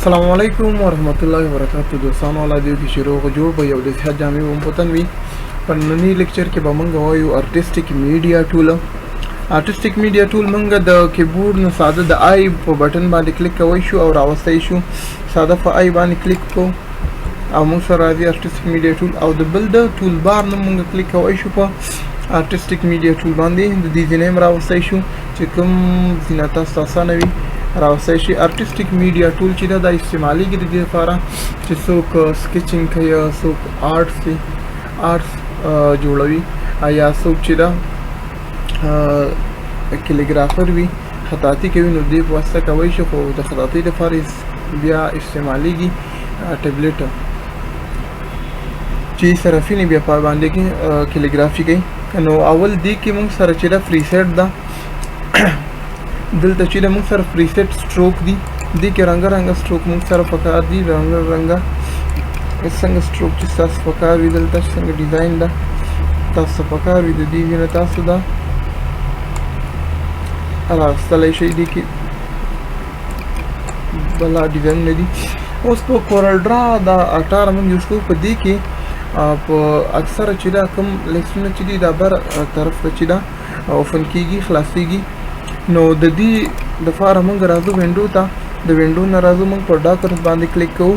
السلام علیکم ورحمت الله وبرکاتہ دوستانو الله دې وکړي چې روغ جوړ به یو د صحت جامع ومپتن وي. په ننني لیکچر کې به موږ وایو ارټسټیک میډیا ټول. ارټسټیک میډیا ټول موږ د کیبورډ نه ساده د آی په بټن باندې کلیک کوی شو او راوستای شو. ساده په آی باندې کلیک کو او موږ سره راځي ارټسټیک میډیا ټول او د بل د ټول بار نه موږ کلیک کوی شو په ارټسټیک میډیا ټول باندې د دې نیم راوستای شو چې کوم زینت تاسو اسانه وي راوستای شي. ارټسټیک میډیا ټول چې دا د استعمالي کې د دې لپاره چې څوک سکیچینګ کوي، څوک آرټس جوړوي، یا څوک چې دا کلیګرافر وي خطاطي کوي نو دې په واسطه کوي شي. خو د خطاطي لپاره بیا استعماليږي ټابلیټ چې صرفینې بیا په باندې کې کلیګرافي کوي. نو اول دې کې موږ سره چې دا فری سیټ ده دلته چې د موږ سره فری سیټ سټروک دي دې کې رنګه سټروک موږ سره پکار دي. رنګه څنګه سټروک چې تاسو پکار وي دلته څنګه ډیزاین ده تاسو پکار وي د دې نه تاسو دا راوستلی شئ. دې کې بلا ډیزاین نه دي. اوس په کورل ډرا دا 18 موږ یوز کوو. په دې کې په اکثره چې دا کوم لیکسونه چې دي دا بر طرف ته چې دا اوپن کیږي خلاصیږي. نو د دې د فار موږ راځو وینډو ته. د وینډو نه راځو موږ په ډاکر باندې کلیک کوو.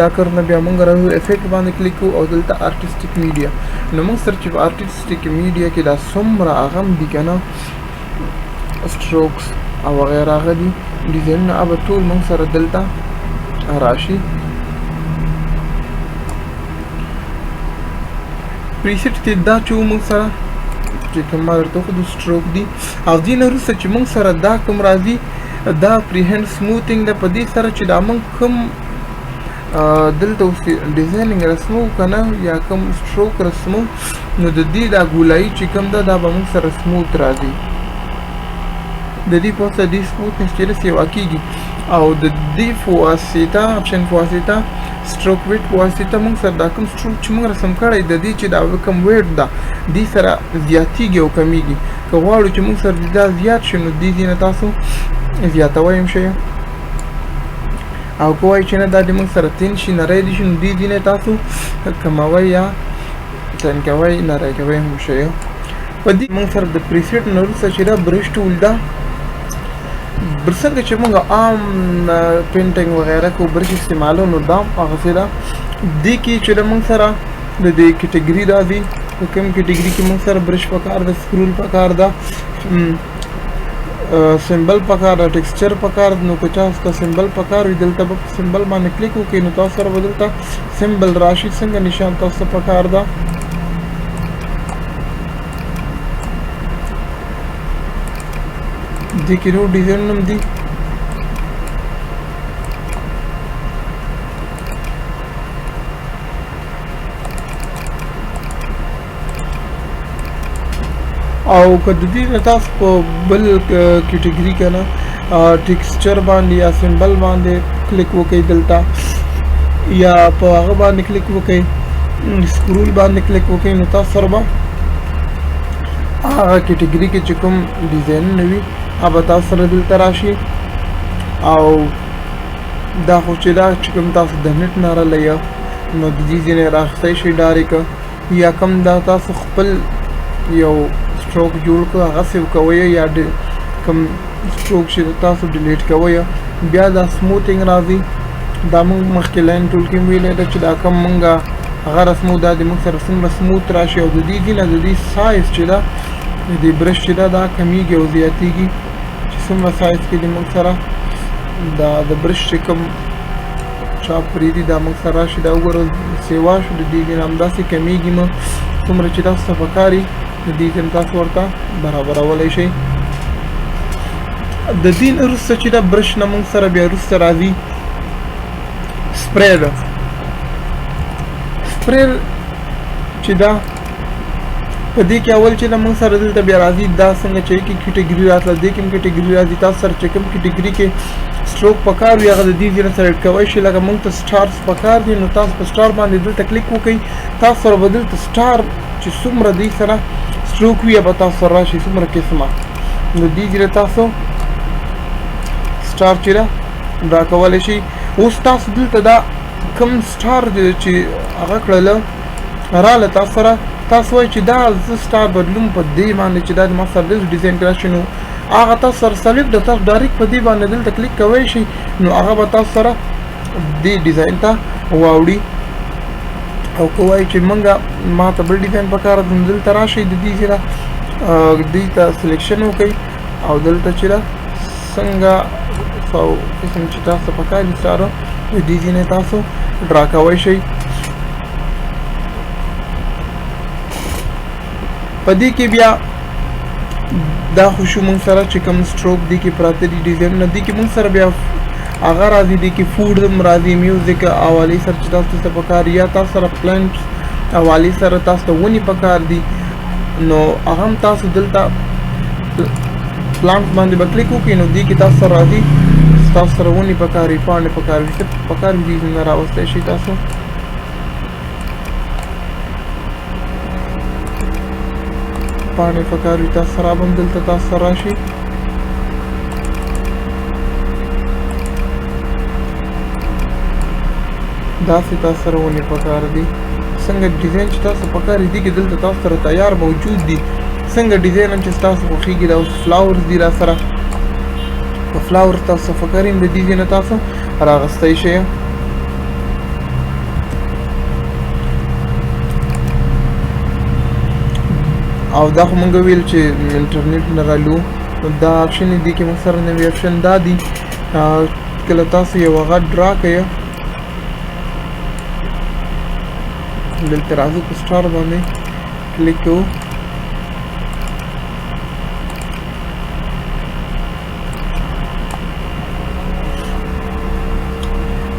ډاکر نه بیا موږ راځو افیکټ باندې کلیک کوو او دلته ارټسټیک میډیا. نو موږ سره چې په ارټسټیک میډیا کې دا څومره هغه دي که نه سټروکس او وغیره هغه دي ډیزاینونه هغه ټول موږ سره دلته راشي. پریسیټ کې دا چې موږ سره چې کوم ما درته وښودو سټروک دي او دې نه وروسته چې موږ سره دا کوم راځي دا پری هینډ سموتینګ ده. په دې سره چې دا موږ کوم دلته اوس ډیزاینینګ رسمو که نه یا کوم سټروک رسمو نو د دې دا ګولایي چې کوم ده دا به موږ سره سموت راځي. د دې په واسطه دې سموتنس چې ده سیوا کېږي او د دې په واسطه اپشن په واسطه سټروک ویټ په واسطه موږ سره دا کوم سټروک چې موږ رسم کړی د دې چې دا کوم ویټ ده دې سره زیاتېږي او کمیږي. که غواړو چې موږ سره دا زیات شي نو دې نه تاسو زیاتوی هم شئ او که وایي چې نه دا د موږ سره تین شي نری دي شي نو دې نه تاسو کموئ یا تنګوئ نری کوئ هم شئ. په دې موږ سره د پریسیټ نه وروسته چې دا برش ټول ده څنګه چې موږ عام پینټینګ وغیره کو برش استعمالو نو دا هغسې ده. دې کې چې د موږ سره د دې کټګري راځي په کوم کټګري کې موږ سره برش پکار ده، سکرول پکار ده، سمبل پکار ده، ټیکسچر پکار ده. نو که چا ته سمبل پکار وي دلته به په سمبل باندې کلیک وکړئ نو تاسو سره به دلته سمبل راشي. څنګه نشان تاسو ته پکار ده دې کې نور ډیزاین هم دي. او که د دې نه تاسو په بل کټګري که نه ټیکسچر باندې یا سمبل باندې کلیک وکړئ دلته یا په هغه باندې کلیک وکړئ سکرول باندې کلیک وکړئ نو تاسو سره به هغه کټګري کې چې کوم ډیزاینونه وي هغه تاسو سره دلته راشي. او دا خو چې دا چې کوم تاسو د نټ نه رالی نو د دې ځینې راخیستی شئ ډایرکټ یا کوم دا تاسو خپل یو سټروک جوړ کړو هغه سیو کوئ یا کوم سټروک چې تاسو ډیلیټ کوئ بیا دا سموتینګ راځي. دا موږ مخکې لاین ټول کې ویلی ده چې دا کوم موږ هغه رسمو دا د موږ سره څومره سموت راشي او د دې ځینه د دې سایز چې ده د دې برش چې ده دا کمیږي او زیاتېږي چې څومره سایز کې د موږ سره دا د برش چې کوم چاپ پرېږدي دا موږ سره راشي. دا وګوره سیوا شو د دې ځینه همداسې کمیږي مه څومره چې تاسو ته پکار وي د دې ځینه تاسو ورته برابرولی شئ. د دې نه وروسته چې دا برش نه موږ سره بیا وروسته راځي سپری ده. سپری چې دا په دې کې اول چې موږ سره دلته بیا راځي دا څنګه چې کې کټګري راتله دې کې هم کټګري راځي. تاسو سره چې کوم کټګري کې سټروک پکار وي هغه د دې ځای نه سلیکټ کوی شي. لکه موږ ته سټارز پکار دي نو تاسو په سټار باندې دلته کلیک وکړئ. تاسو سره به دلته سټار چې څومره دې سره سټروک وي به تاسو سره راشي څومره قسمه نو دې ځای تاسو سټار چې ده ډرا کولی شي. اوس تاسو دلته دا کوم سټار چې هغه کړله راله تاسو سره تاسو وایئ چې دا زه سټار بدلوم په دې باندې چې دا ما سره داسې ډیزاین کړی شي نو هغه تاسو سره سلیپ د تاسو ډایرکټ په دې باندې دلته کلیک کوی شي نو هغه به تاسو سره دې ډیزاین ته واوړي او که وایي چې موږ ما ته بل ډیزاین پکار دی دلته راشئ د دې ځای دې ته سلیکشن وکړئ او دلته چې ده څنګه قسم چې تاسو پکار دي ساره د دې ځای نه تاسو ډرا کوی شئ په دې کې بیا دا خو شو موږ سره چې کوم سټروک دي کې پراته دي ډیزاین نه دي کې موږ سره بیا هغه راځي دي کې فوډ هم راځي میوزیک حوالې سره چې تاسو ته پکار یا تاسو سره پلانټس حوالې سره تاسو ته ونې پکار دي نو هغه هم تاسو دلته پلانټ باندې به کلیک وکړئ نو دې کې تاسو سره راځي تاسو سره ونې پکار وي پاڼې پکار وي څه پکار وي دې نه راوستی شئ تاسو پاڼې پکار وي تاسو سره هم دلته تاسو سره راشئ داسې تاسو سره ونې پکار دي څنګه ډیزاین چې تاسو پکار دي کې دلته تاسو سره تیار موجود دي څنګه ډیزاین هم چې تاسو خوښیږي دا اوس فلاورز دي را سره په فلاور تاسو فکر هم د دې ځای نه تاسو راغستی شئ او دا خو مونږ ویل چې انټرنیټ نه رالو دا آپشن دي کې موږ سره نوی آپشن دا دي کله تاسو یو هغه ډرا کوئ دلته راځو په سټار باندې کلیک کوو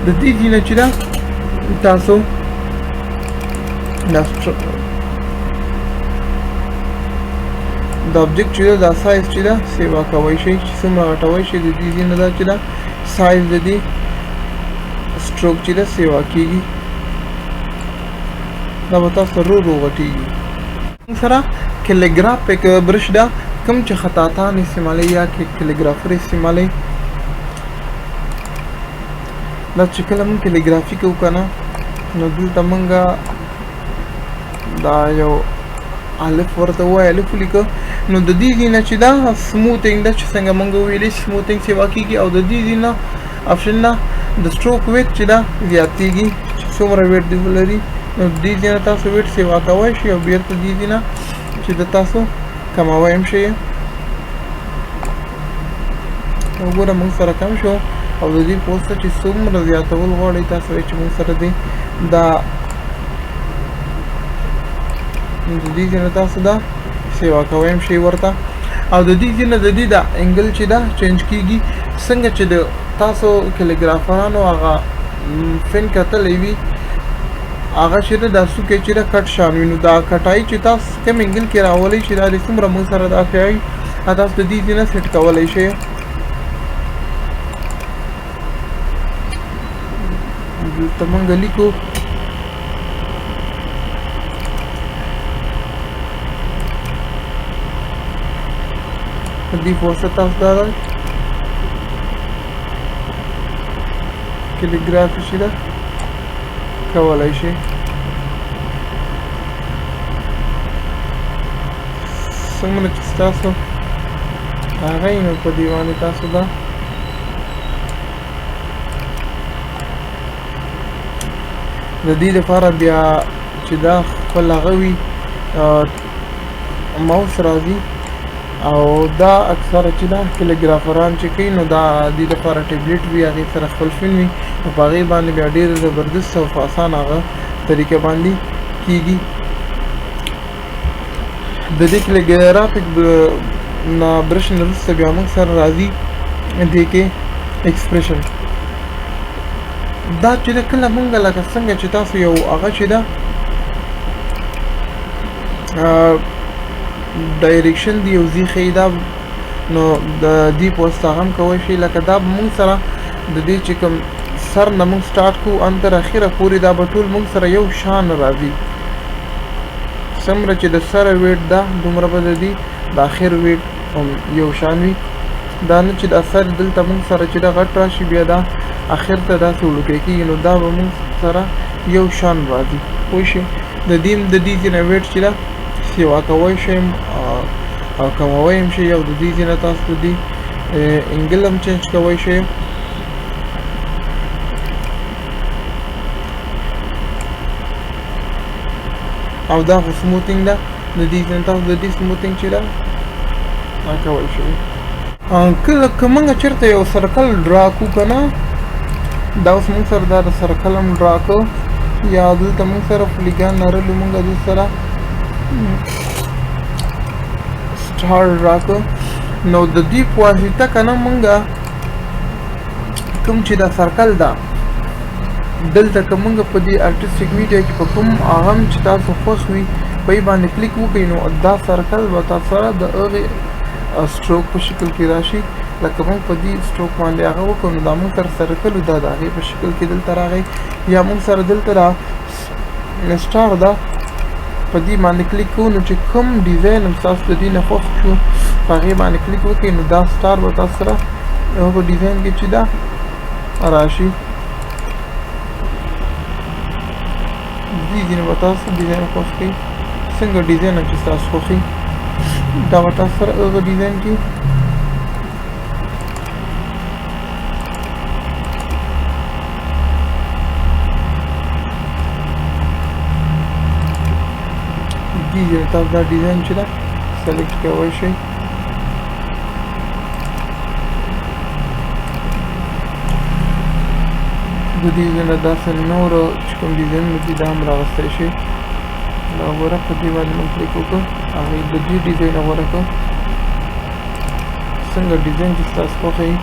د دې ځای نه چې ده تاسو د object چې دا سایز چې دا سیوا کوي شي چې څومره غټوي شي د دې نه دا چې دا سایز د دې سټروک چې دا سیوا کیږي دا به تاسو رو غټیږي سره کلیګراف یک برش دا کوم چې خطاطان استعمالي یا کلیګرافر استعمالي دا چې کله موږ کلیګرافي کوو کنه نو دلته موږ دا یو الف ورته وای الف لیکو نو د دې نه چې دا سموثینګ د څنګه مونږ ویلې سموثینګ سیوا کیږي او د دې نه آپشن نه د سټروک ویت چې دا زیاتېږي څومره ویت دی ولري نو د دې نه تاسو ویت سیوا کوئ شي او بیرته دې نه چې د تاسو کماوئ هم شي وګوره موږ سره کم شو او د دې پوسټ چې څومره زیاتول غواړئ تاسو چې موږ سره دی دا د دې نه تاسو دا سیوا کوئ هم شي ورته او د دې نه د دې دا انګل چې دا چینج کیږي څنګه چې د تاسو کلیګرافرانو هغه فن کتلې وي هغه چې دا سوکې چې دا کټ شان وي نو دا کټای چې تاسو کوم انګل کې راولئ چې دا څومره موږ سره دا کوي تاسو د دې نه سیټ کولای شئ دلته مونږ لیکو دې پوسټ تاسو دا کلیګرافي شي دا کولای شي څنګه چې تاسو هغه یې په دیوانه تاسو دا د دې لپاره بیا چې دا خپل غوي ماوس راځي او دا اکثر چې دا کلیګرافران چې کوي نو دا د لپاره ټابلیټ وی هغه سره خپل فلم وي په هغه باندې بیا ډیر زبردست او آسان هغه طریقې باندې کیږي د دې کلیګرافیک نه برش نه رسته بیا موږ سره راځي دې کې ایکسپریشن دا چې کله مونږ لکه څنګه چې تاسو یو هغه چې دا ډایرکشن دی یو ځای ښیي دا نو د دې پوسټ هم کولی شي لکه دا مونږ سره د دې چې کوم سر نه مونږ سټارټ کوو ان تر اخره پورې دا به ټول مونږ سره یو شان راځي څومره چې د سره ویټ ده دومره به د دې د اخر ویټ یو شان وي دا نه چې د سر دلته مونږ سره چې دا غټ راشي بیا دا اخر ته داسې وړوکی کېږي نو دا به موږ سره یو شان راځي پوه شئ د دې ځینه ویټ چې ده سیوا کوی شئ او کموی هم شئ او د دې ځینه تاسو د دې انګل هم چینج کوی شئ او دا خو سموتینګ ده د دې ځینه تاسو د دې سموتینګ چې ده کوی شئ کله که موږ چېرته یو سرکل ډرا کړو که نه دا اوس موږ سره دا د سرکل هم ډرا کړو یا دلته موږ سره پلیګان لرلو موږ دلته سره سټار ډرا کړو نو د دې په واسطه که نه موږ کوم چې دا سرکل ده دلته که موږ په دې ارټسټیک میډیا کې په کوم هغه هم چې تاسو خوښ وي په یې باندې کلیک وکړئ نو دا سرکل به تاسو سره د هغې سټروک په شکل کې راشي لکه موږ په دې سټروک باندې هغه وکړو نو دا موږ سره سرکل دا د هغې په شکل کې دلته راغی یا موږ سره دلته دا سټار ده په دې باندې کلیک کوو نو چې کوم ډیزاین هم ستاسو د دې نه خوښ شو په هغې باندې کلیک وکړئ نو دا سټار به تاسو سره هغه ډیزاین کې چې ده راشي دې ځینې به تاسو ډیزاین خوښ کړئ څنګه ډیزاین چې ستاسو خوښي دا به تاسو سره هغه ډیزاین کې تاسو دا ډیزاین چې ده سلیکټ کوی شئ د دې ځینه داسې نورو چې کوم ډیزاینونه دي دا هم راوستی شي دا غوره په دې باندې موږ کلیک وکړو هغې د دې ډیزاین غوره کړو څنګه ډیزاین چې ستاسو خوښوي